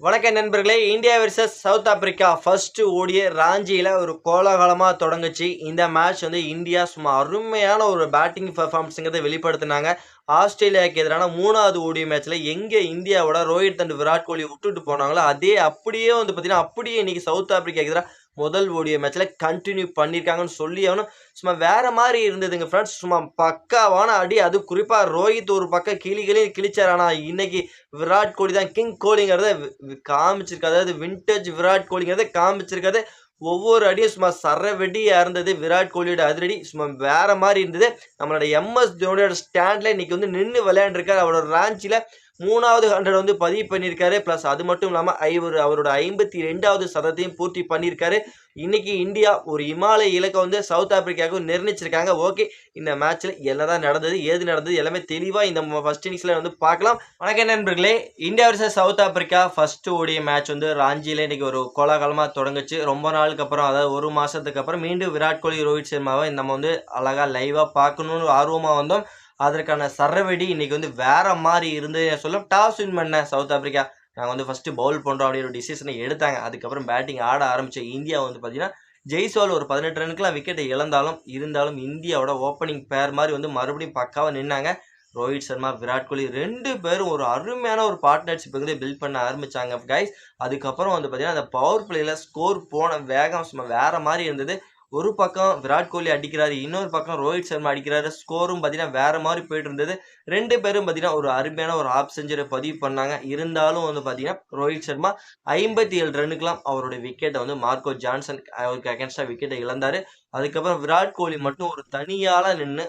வணக்கம் நண்பர்களே. India versus south Africa first ஓடிய ராஞ்சியில் ஒரு கோலாகலமாக தொடங்குச்சு. இந்த மேட்ச் வந்து இந்தியா சும்மா அருமையான ஒரு பேட்டிங் பெர்ஃபார்மன்ஸுங்கிறத வெளிப்படுத்தினாங்க. ஆஸ்திரேலியாவுக்கு எதிரான 3வது ஓடிய மேட்ச்சில் எங்கே இந்தியாவோட ரோஹித் அண்ட் விராட் கோலி விட்டுட்டு போனாங்களோ அதே அப்படியே வந்து பார்த்தீங்கன்னா அப்படியே இன்னைக்கு சவுத் ஆப்பிரிக்காவுக்கு எதிராக முதல் ஓடிய மேட்ச்சில் கண்டினியூ பண்ணியிருக்காங்கன்னு சொல்லி அவனும் சும்மா வேற மாதிரி இருந்ததுங்க ஃப்ரெண்ட்ஸ். சும்மா பக்காவான அடி, அது குறிப்பாக ரோஹித் ஒரு பக்கம் கிழிச்சார். ஆனால் இன்னைக்கு விராட் கோலி தான் கிங் கோலிங்கிறத காமிச்சிருக்காரு. அதாவது விண்டேஜ் விராட் கோலிங்கிறத காமிச்சிருக்காரு. ஒவ்வொரு அடியும் சும்மா சரவெடியா இருந்தது. விராட் கோலியோட அதிரடி சும்மா வேற மாதிரி இருந்தது. நம்மளோட எம்எஸ் தோனியோட ஸ்டாண்ட்ல இன்னைக்கு வந்து நின்று விளையாண்டுருக்காரு. அவரோட ராஞ்சில 3வது 100 வந்து பதிவு பண்ணியிருக்காரு. பிளஸ் அது மட்டும் இல்லாமல் அவரோட 52வது சதத்தையும் பூர்த்தி பண்ணியிருக்காரு. இன்னைக்கு இந்தியா ஒரு இமாலய இலக்கை வந்து சவுத் ஆப்பிரிக்காவுக்கு நிர்ணயிச்சிருக்காங்க. ஓகே, இந்த மேட்ச்ல என்னதான் நடந்தது, ஏது நடந்தது எல்லாமே தெளிவா இந்த ஃபர்ஸ்ட் இன்னிங்ஸ்ல வந்து பார்க்கலாம். வணக்கம் நண்பர்களே. India versus south Africa first ஓடிய மேட்ச் வந்து ராஞ்சியில இன்னைக்கு ஒரு கோலாகலமா தொடங்குச்சு. ரொம்ப நாளுக்கு அப்புறம், அதாவது ஒரு மாசத்துக்கு அப்புறம் மீண்டும் விராட் கோலி, ரோஹித் சர்மாவை நம்ம வந்து அழகா லைவா பார்க்கணும்னு ஆர்வமா வந்தோம். அதற்கான சரவெடி இன்னைக்கு வந்து வேற மாதிரி இருந்து சொல்ல. டாஸ் வின் பண்ண சவுத் ஆப்பிரிக்கா நாங்கள் வந்து ஃபர்ஸ்ட் பவுல் பண்ணுறோம் அப்படின்னு ஒரு டிசிஷனை எடுத்தாங்க. அதுக்கப்புறம் பேட்டிங் ஆட ஆரம்பிச்ச இந்தியா வந்து பார்த்தீங்கன்னா ஜெய்ஸ்வால் ஒரு 18 ரனுக்குலாம் விக்கெட்டை இருந்தாலும் இந்தியாவோட ஓப்பனிங் பேர் மாதிரி வந்து மறுபடியும் பக்காவாக நின்னாங்க. ரோஹித் சர்மா, விராட் கோலி 2 பேரும் ஒரு அருமையான ஒரு பார்ட்னர்ஷிப் வந்து பில்ட் பண்ண ஆரம்பிச்சாங்க கைஸ். அதுக்கப்புறம் வந்து பார்த்தீங்கன்னா அந்த பவர் பிளேல ஸ்கோர் போன வேகம் சும்மா வேற மாதிரி இருந்தது. ஒரு பக்கம் விராட் கோலி அடிக்கிறாரு, இன்னொரு பக்கம் ரோஹித் சர்மா அடிக்கிறாரு. ஸ்கோரும் பார்த்தீங்கன்னா வேற மாதிரி போயிட்டு இருந்தது. 2 பேரும் பார்த்தீங்கன்னா ஒரு அருமையான ஒரு ஹாஃப் செஞ்சுரி பதிவு பண்ணாங்க. இருந்தாலும் வந்து பார்த்தீங்கன்னா ரோஹித் சர்மா 57 ரன்னுக்கெல்லாம் அவருடைய விக்கெட்டை வந்து மார்க்கோ ஜான்சன் அவருக்கு அகேன்ஸ்டா விக்கெட்டை இழந்தாரு. அதுக்கப்புறம் விராட் கோலி மட்டும் ஒரு தனியால நின்று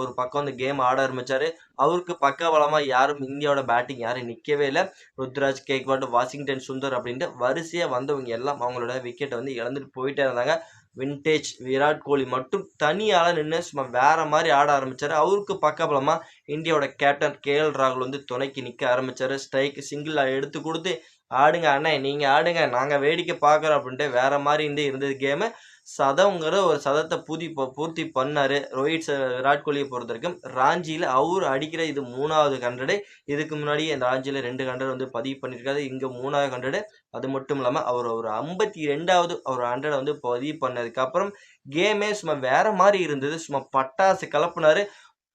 ஒரு பக்கம் வந்து கேம் ஆட ஆரம்பிச்சாரு. அவருக்கு பக்கபலமா யாரும் இந்தியாவோட பேட்டிங் யாரும் நிற்கவே இல்லை. ருத்ராஜ் கேக்வாட், வாஷிங்டன் சுந்தர் அப்படின்ட்டு வரிசையா வந்தவங்க எல்லாம் அவங்களோட விக்கெட்டை வந்து இழந்துட்டு போயிட்டே இருந்தாங்க. விண்டேஜ் விராட் கோலி மட்டும் தனியால நின்று சும்மா வேற மாதிரி ஆட ஆரம்பிச்சாரு. அவருக்கு பக்கபலமா இந்தியாவோட கேப்டன் கேஎல் ராகுல் வந்து துணைக்கு நிற்க ஆரம்பிச்சாரு. ஸ்ட்ரைக் சிங்கிள் எடுத்து கொடுத்து ஆடுங்க அண்ணே, நீங்க ஆடுங்க, நாங்க வேடிக்கை பார்க்குறோம் அப்படின்ட்டு வேற மாதிரி இருந்தது கேமு. சதம்ங்கிற ஒரு சதத்தை பூர்த்தி பண்ணாரு விராட் கோலியை பொறுத்த வரைக்கும். ராஞ்சியில் அவர் அடிக்கிற இது 3வது 100. இதுக்கு முன்னாடி அந்த ராஞ்சியில் 2 100 வந்து பதிவு பண்ணியிருக்காரு. இங்கே 3வது 100. அது மட்டும் இல்லாமல் அவர் ஒரு 52வது ஒரு 100 வந்து பதிவு பண்ணதுக்கப்புறம் கேமே சும்மா வேற மாதிரி இருந்தது. சும்மா பட்டாசு கலப்புனாரு.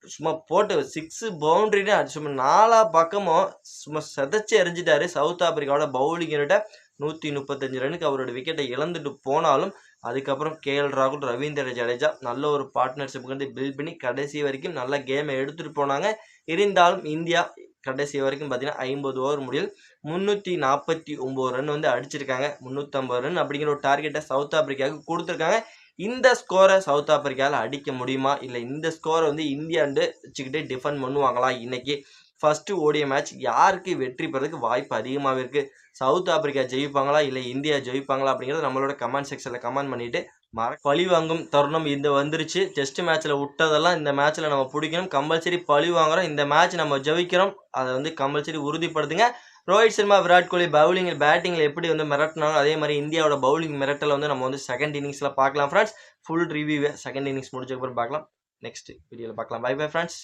சும்மா போட்டு 6 பவுண்டரின்னு சும்மா 4 பக்கமும் சும்மா செதைச்சு எறிஞ்சிட்டாரு. சவுத் ஆப்பிரிக்காவோட பவுலிங் யூனிட்ட 135 ரனுக்கு அவரோட விக்கெட்டை இழந்துட்டு போனாலும் அதுக்கப்புறம் கேஎல் ராகுல், ரவீந்திர ஜடேஜா நல்ல ஒரு பார்ட்னர்ஷிப் வந்து பில்ட் பண்ணி கடைசி வரைக்கும் நல்ல கேமை எடுத்துட்டு போனாங்க. இருந்தாலும் இந்தியா கடைசி வரைக்கும் பார்த்தீங்கன்னா 50 ஓவர் முடியல் 349 ரன் வந்து அடிச்சிருக்காங்க. 350 ரன் அப்படிங்கிற ஒரு டார்கெட்டை சவுத் ஆப்பிரிக்காவுக்கு கொடுத்துருக்காங்க. இந்த ஸ்கோரை சவுத் ஆப்பிரிக்காவில் அடிக்க முடியுமா, இல்லை இந்த ஸ்கோரை வந்து இந்தியாண்டு வச்சுக்கிட்டே டிஃபெண்ட் பண்ணுவாங்களா? இன்னைக்கு ஃபர்ஸ்ட் ஓடிய மேட்ச் யாருக்கு வெற்றி பெறதுக்கு வாய்ப்பு அதிகமாக இருக்கு? சவுத் ஆப்பிரிக்கா ஜெயிப்பாங்களா, இல்லை இந்தியா ஜெயிப்பாங்களா அப்படிங்கிறத நம்மளோட கமெண்ட் செக்ஷனில் கமெண்ட் பண்ணிட்டு பழி வாங்கும் தருணம் இந்த வந்துருச்சு. டெஸ்ட் மேட்ச்சில் விட்டதெல்லாம் இந்த மேட்ச்சில் நம்ம பிடிக்கணும். கம்பல்சரி பழி வாங்குறோம். இந்த மேட்ச் நம்ம ஜெயிக்கிறோம். அதை வந்து கம்பல்சரி உறுதிப்படுத்துங்க. ரோஹித் சர்மா, விராட் கோலி பேட்டிங்கில் எப்படி வந்து மிரட்டினாலும் அதே மாதிரி இந்தியாவோட பவுலிங் மிரட்டலை வந்து நம்ம வந்து செகண்ட் இன்னிங்ஸில் பார்க்கலாம் ஃப்ரெண்ட்ஸ். ஃபுல் ரிவ்யூவை செகண்ட் இன்னிங்ஸ் முடிச்சதுக்கப்புறம் பார்க்கலாம். நெக்ஸ்ட் வீடியோவில் பார்க்கலாம். Bye bye friends.